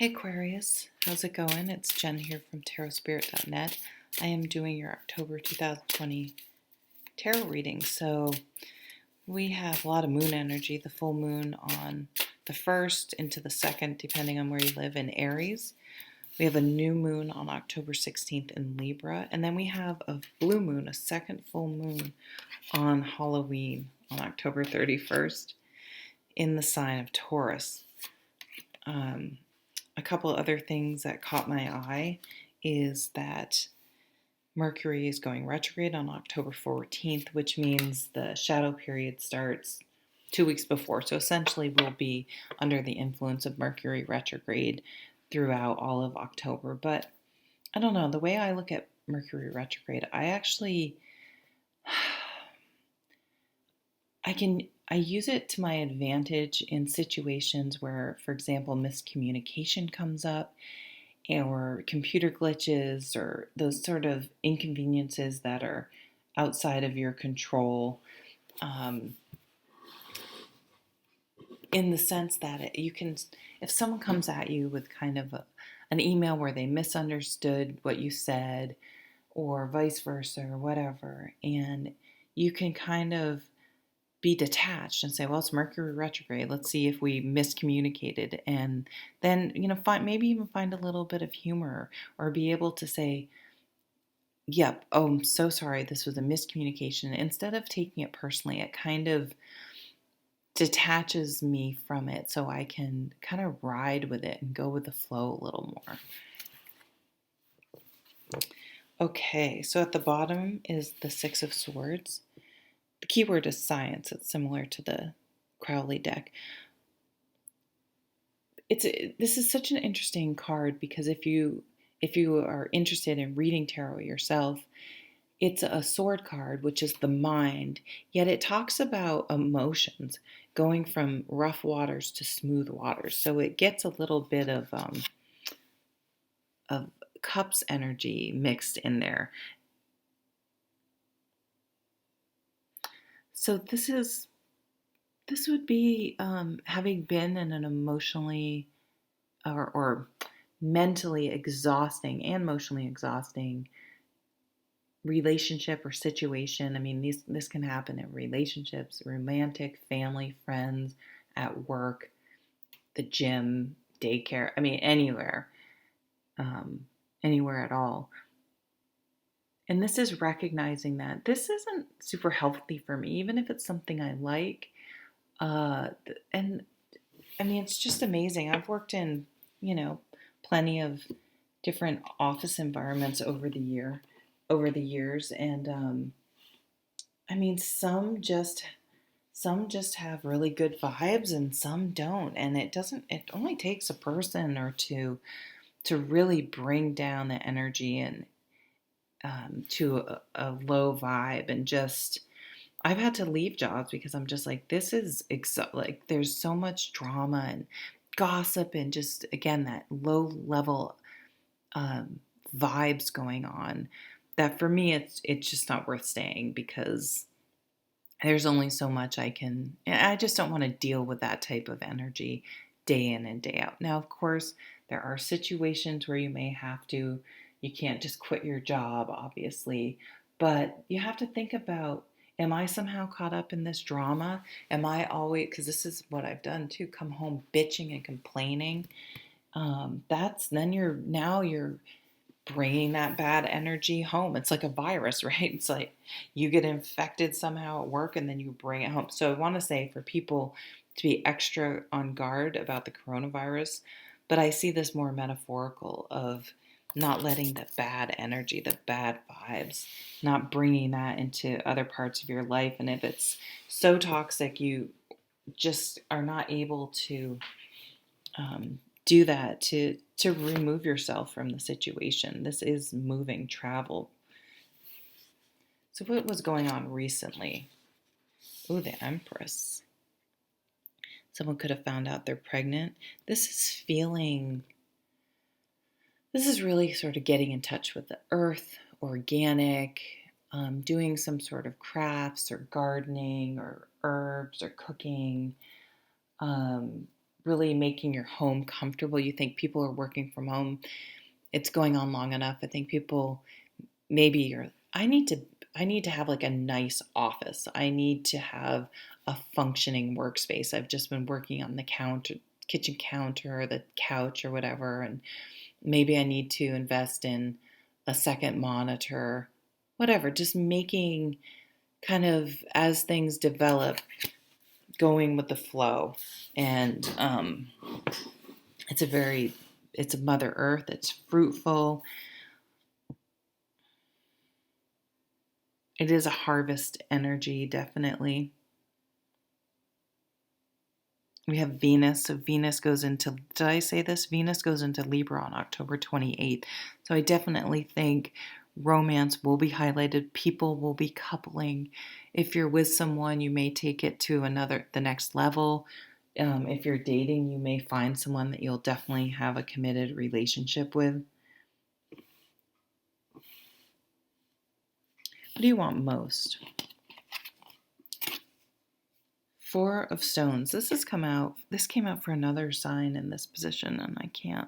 Hey Aquarius, how's it going? It's Jen here from tarotspirit.net. I am doing your October 2020 tarot reading. So we have a lot of moon energy, the full moon on the 1st into the 2nd, depending on where you live, in Aries. We have a new moon on October 16th in Libra. And then we have a blue moon, a second full moon on Halloween on October 31st in the sign of Taurus. A couple other things that caught my eye is that Mercury is going retrograde on October 14th, which means the shadow period starts 2 weeks before. So essentially we'll be under the influence of Mercury retrograde throughout all of October. But I don't know, the way I look at Mercury retrograde, I use it to my advantage in situations where, for example, miscommunication comes up or computer glitches or those sort of inconveniences that are outside of your control, in the sense that you can, if someone comes at you with kind of an email where they misunderstood what you said or vice versa or whatever, and you can kind of be detached and say, well, it's Mercury retrograde. Let's see if we miscommunicated. And then, maybe even find a little bit of humor or be able to say, yep, oh, I'm so sorry. This was a miscommunication. Instead of taking it personally, it kind of detaches me from it so I can kind of ride with it and go with the flow a little more. Okay, so at the bottom is the Six of Swords. The keyword is science. It's similar to the Crowley deck. This is such an interesting card because if you are interested in reading tarot yourself, it's a sword card, which is the mind, yet it talks about emotions going from rough waters to smooth waters. So it gets a little bit of cups energy mixed in there. So this would be having been in an emotionally or mentally exhausting and emotionally exhausting relationship or situation. I mean, this can happen in relationships, romantic, family, friends, at work, the gym, daycare. I mean, anywhere at all. And this is recognizing that this isn't super healthy for me, even if it's something I like. And I mean, it's just amazing. I've worked in, plenty of different office environments over the years, and I mean, some just have really good vibes, and some don't. And it only takes a person or two to really bring down the energy and to a low vibe, and just I've had to leave jobs because I'm just like, this is like there's so much drama and gossip and just, again, that low level vibes going on, that for me it's just not worth staying, because there's only so much I just don't want to deal with that type of energy day in and day out. Now, of course, there are situations where you can't just quit your job, obviously, but you have to think about, am I somehow caught up in this drama? Am I always, because this is what I've done too, come home bitching and complaining. You're bringing that bad energy home. It's like a virus, right? It's like you get infected somehow at work and then you bring it home. So I want to say for people to be extra on guard about the coronavirus, but I see this more metaphorical of not letting the bad energy, the bad vibes, not bringing that into other parts of your life. And if it's so toxic, you just are not able to do that to remove yourself from the situation. This is moving travel. So what was going on recently? Oh, the Empress. Someone could have found out they're pregnant. This is really sort of getting in touch with the earth, organic, doing some sort of crafts or gardening or herbs or cooking, really making your home comfortable. You think people are working from home. It's going on long enough. I think people maybe you're I need to have like a nice office. I need to have a functioning workspace. I've just been working on the kitchen counter, or the couch or whatever, and maybe I need to invest in a second monitor, whatever, just making kind of as things develop, going with the flow. And it's a very, it's a Mother Earth, it's fruitful. It is a harvest energy, definitely. We have Venus. So Venus goes into, did I say this? Venus goes into Libra on October 28th. So I definitely think romance will be highlighted. People will be coupling. If you're with someone, you may take it to the next level. If you're dating, you may find someone that you'll definitely have a committed relationship with. What do you want most? Four of Stones. This came out for another sign in this position, and I can't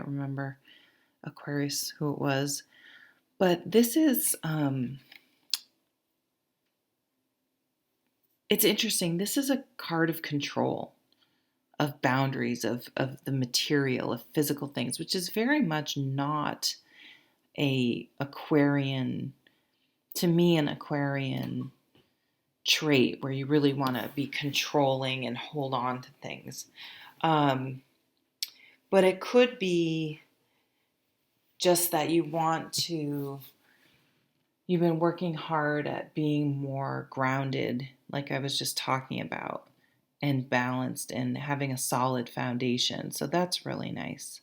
remember Aquarius who it was. But this is it's interesting. This is a card of control, of boundaries, of the material, of physical things, which is very much not a Aquarian, to me, an Aquarian trait where you really want to be controlling and hold on to things. But it could be just that you've been working hard at being more grounded, like I was just talking about, and balanced and having a solid foundation. So that's really nice.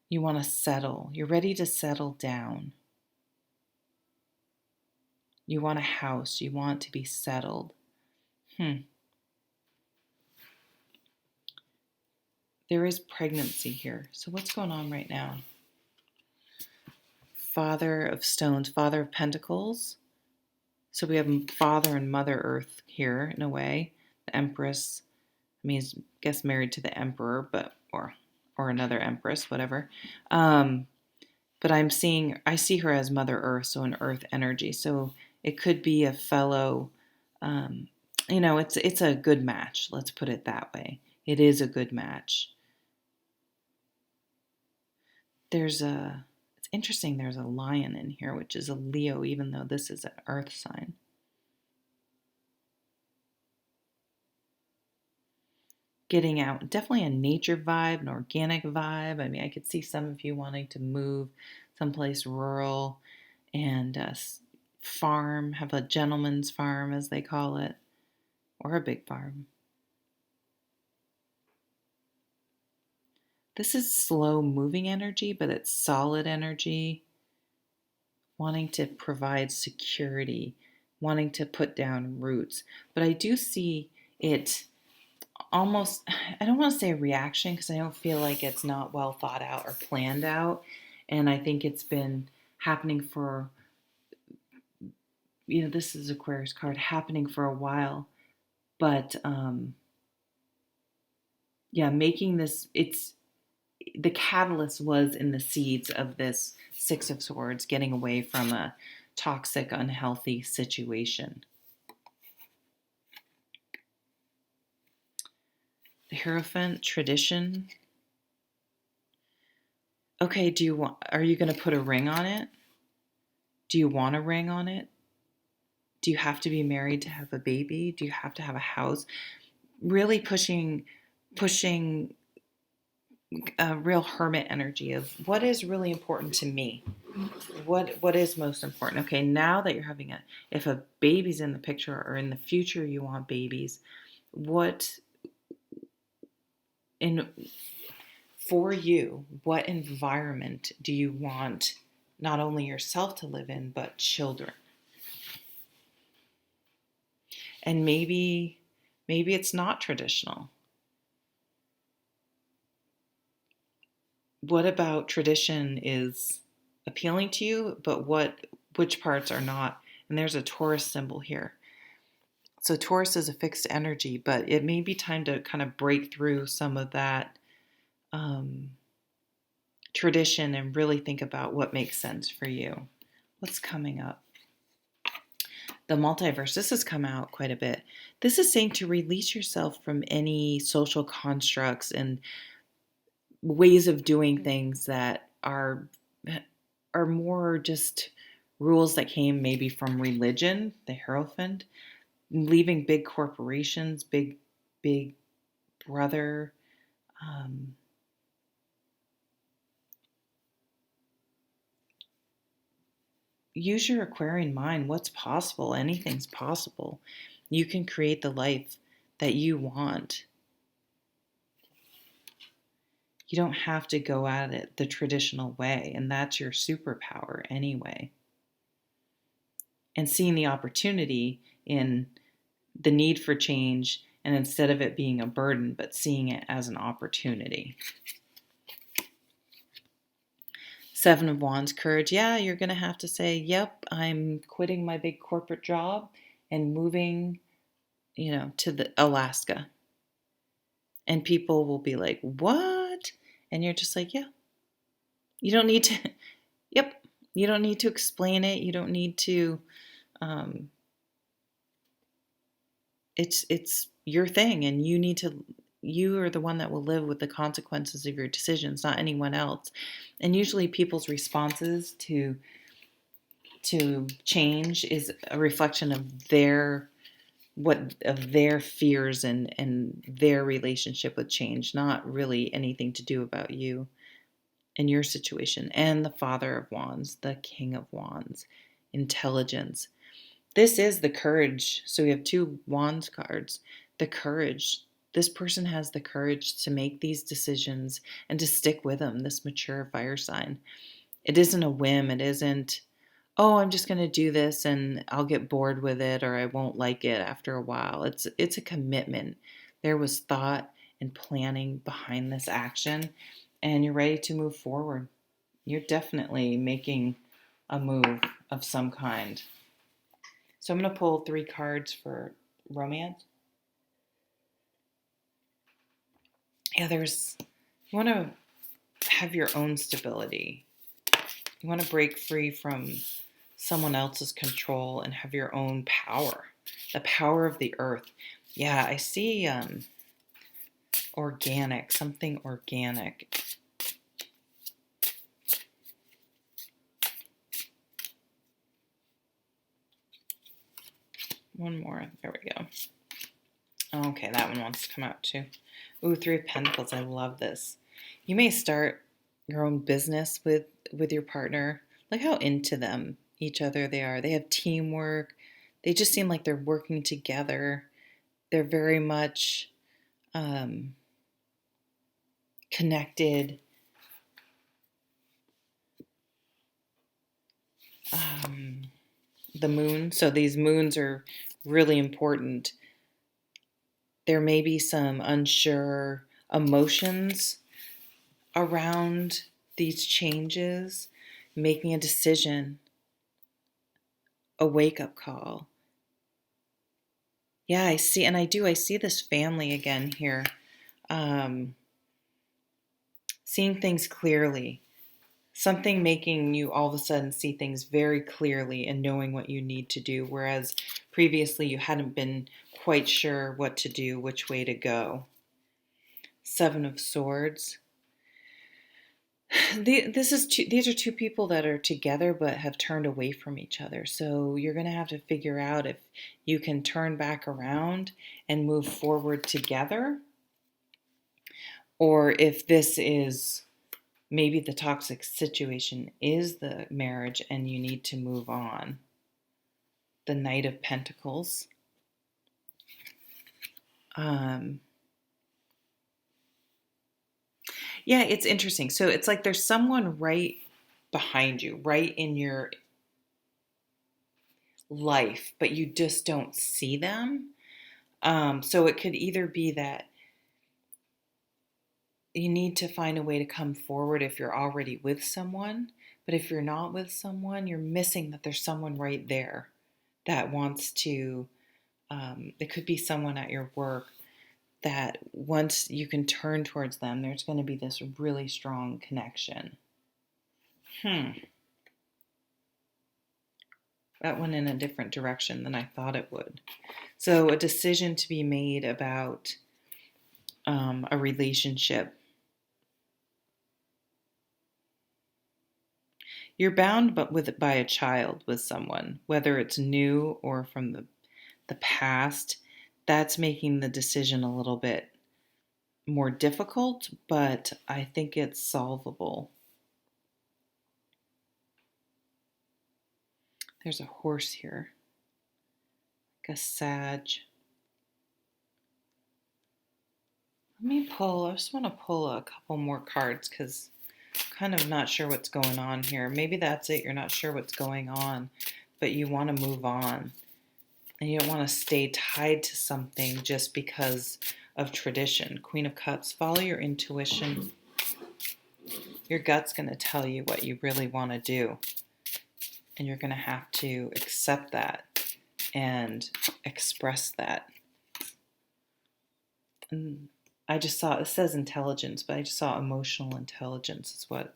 You want to settle. You're ready to settle down. You want a house. You want to be settled. There is pregnancy here. So what's going on right now? Father of Stones, Father of Pentacles. So we have Father and Mother Earth here in a way. The Empress, I mean, I guess married to the Emperor, but or another Empress, whatever. But I see her as Mother Earth, so an Earth energy. So it could be a fellow, it's a good match. Let's put it that way. It is a good match. It's interesting, there's a lion in here, which is a Leo, even though this is an Earth sign. Getting out, definitely a nature vibe, an organic vibe. I mean, I could see some of you wanting to move someplace rural and farm, have a gentleman's farm, as they call it, or a big farm. This is slow moving energy, but it's solid energy, wanting to provide security, wanting to put down roots. But I do see it almost, I don't want to say a reaction because I don't feel like it's not well thought out or planned out. And I think it's been happening for, this is Aquarius card, happening for a while. But making this, the catalyst was in the seeds of this Six of Swords, getting away from a toxic, unhealthy situation. The Hierophant, tradition. Okay, are you going to put a ring on it? Do you want a ring on it? Do you have to be married to have a baby? Do you have to have a house? Really pushing a real hermit energy of what is really important to me. What is most important? Okay, now that you're if a baby's in the picture, or in the future you want babies, for you, what environment do you want not only yourself to live in, but children? And maybe it's not traditional. What about tradition is appealing to you, but which parts are not? And there's a Taurus symbol here. So Taurus is a fixed energy, but it may be time to kind of break through some of that um, tradition and really think about what makes sense for you. What's coming up? The multiverse. This has come out quite a bit. This is saying to release yourself from any social constructs and ways of doing things that are more just rules that came maybe from religion, the Hierophant, leaving big corporations, big brother. Um, Use your Aquarian mind. What's possible? Anything's possible. You can create the life that you want. You don't have to go at it the traditional way, and that's your superpower anyway. And seeing the opportunity in the need for change, and instead of it being a burden, but seeing it as an opportunity. Seven of Wands, courage. Yeah, you're going to have to say, yep, I'm quitting my big corporate job and moving, to the Alaska. And people will be like, what? And you're just like, yeah. You don't need to, yep. You don't need to explain it. You don't need to, um, it's your thing, and you are the one that will live with the consequences of your decisions, not anyone else. And usually people's responses to change is a reflection of their fears and their relationship with change, not really anything to do about you and your situation. And the Father of Wands, the King of Wands, intelligence. This is the courage. So we have two Wands cards. The courage. This person has the courage to make these decisions and to stick with them, this mature fire sign. It isn't a whim. It isn't, oh, I'm just going to do this and I'll get bored with it or I won't like it after a while. It's a commitment. There was thought and planning behind this action, and you're ready to move forward. You're definitely making a move of some kind. So I'm going to pull 3 cards for romance. Yeah, you want to have your own stability. You want to break free from someone else's control and have your own power. The power of the earth. Yeah, I see organic, something organic. One more. There we go. Okay, that one wants to come out too. Ooh, 3 of Pentacles. I love this. You may start your own business with your partner. Look how into them each other they are. They have teamwork. They just seem like they're working together. They're very much connected. The moon. So these moons are really important. There may be some unsure emotions around these changes, making a decision, a wake-up call. Yeah, I see, and I see this family again here. Seeing things clearly. Something making you all of a sudden see things very clearly and knowing what you need to do, whereas previously you hadn't been quite sure what to do, which way to go. 7 of Swords. These are two people that are together but have turned away from each other. So you're going to have to figure out if you can turn back around and move forward together, or if this is maybe the toxic situation is the marriage and you need to move on. The Knight of Pentacles. Yeah, it's interesting. So it's like there's someone right behind you, right in your life, but you just don't see them. So it could either be that you need to find a way to come forward if you're already with someone, but if you're not with someone, you're missing that there's someone right there that wants to It could be someone at your work that once you can turn towards them, there's going to be this really strong connection. That went in a different direction than I thought it would. So, a decision to be made about a relationship. You're bound by a child with someone, whether it's new or from the past. That's making the decision a little bit more difficult, but I think it's solvable. There's a horse here, like a sag. I just want to pull a couple more cards because I'm kind of not sure what's going on here. Maybe that's it. You're not sure what's going on, but you want to move on. And you don't want to stay tied to something just because of tradition. Queen of Cups, follow your intuition. Your gut's going to tell you what you really want to do. And you're going to have to accept that and express that. And I just saw, it says intelligence, but I just saw emotional intelligence is what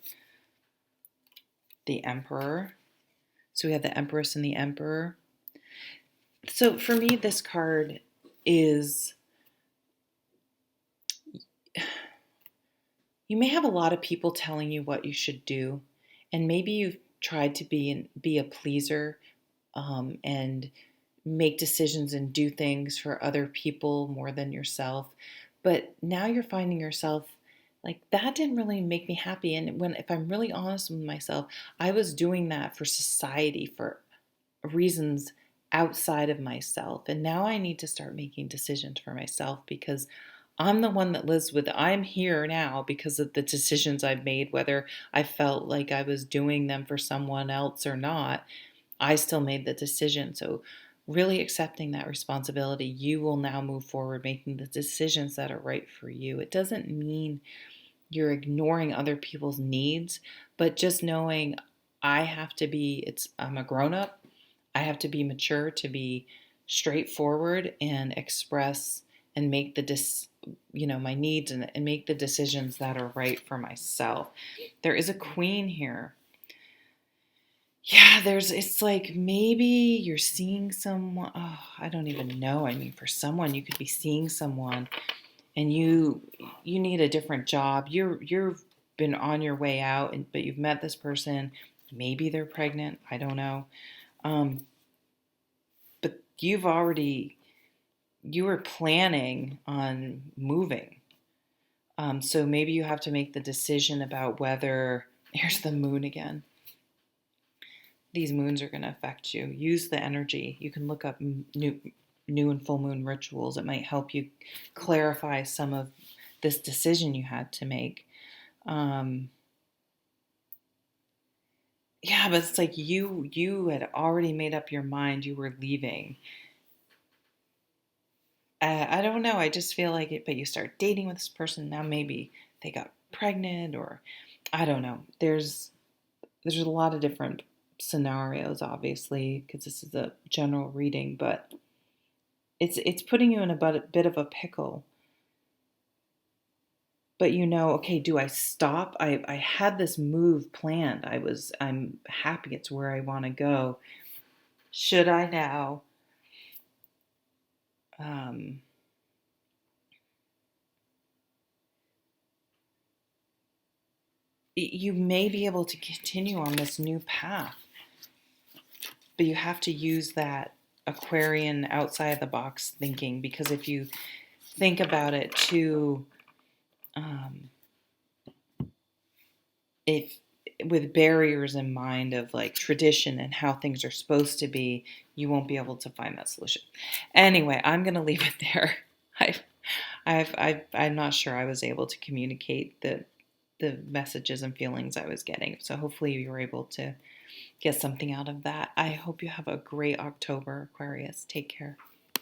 the Emperor. So we have the Empress and the Emperor. So for me, this card is, you may have a lot of people telling you what you should do, and maybe you've tried to be a pleaser and make decisions and do things for other people more than yourself. But now you're finding yourself like, that didn't really make me happy. And if I'm really honest with myself, I was doing that for society, for reasons outside of myself. And now I need to start making decisions for myself because I'm the one that lives with, I'm here now because of the decisions I've made, whether I felt like I was doing them for someone else or not. I still made the decision. So really accepting that responsibility, you will now move forward making the decisions that are right for you. It doesn't mean you're ignoring other people's needs, but just knowing I'm a grown up. I have to be mature to be straightforward and express and make my needs and make the decisions that are right for myself. There is a queen here. Yeah, it's like maybe you're seeing someone, oh, I don't even know. I mean, for someone, you could be seeing someone and you need a different job. You've been on your way out, but you've met this person. Maybe they're pregnant. I don't know. But you were planning on moving. So maybe you have to make the decision about whether, here's the moon again. These moons are going to affect you. Use the energy. You can look up new and full moon rituals. It might help you clarify some of this decision you had to make. Yeah, but it's like you had already made up your mind you were leaving. I don't know. I just feel like it, but you start dating with this person. Now maybe they got pregnant or I don't know. There's a lot of different scenarios, obviously, because this is a general reading, but it's putting you in a bit of a pickle. But okay, do I stop? I had this move planned. I'm happy it's where I want to go. Should I now you may be able to continue on this new path, but you have to use that Aquarian outside the box thinking, because if you think about it too, if with barriers in mind of like tradition and how things are supposed to be, you won't be able to find that solution. Anyway, I'm going to leave it there. I'm not sure I was able to communicate the messages and feelings I was getting. So hopefully you were able to get something out of that. I hope you have a great October, Aquarius. Take care.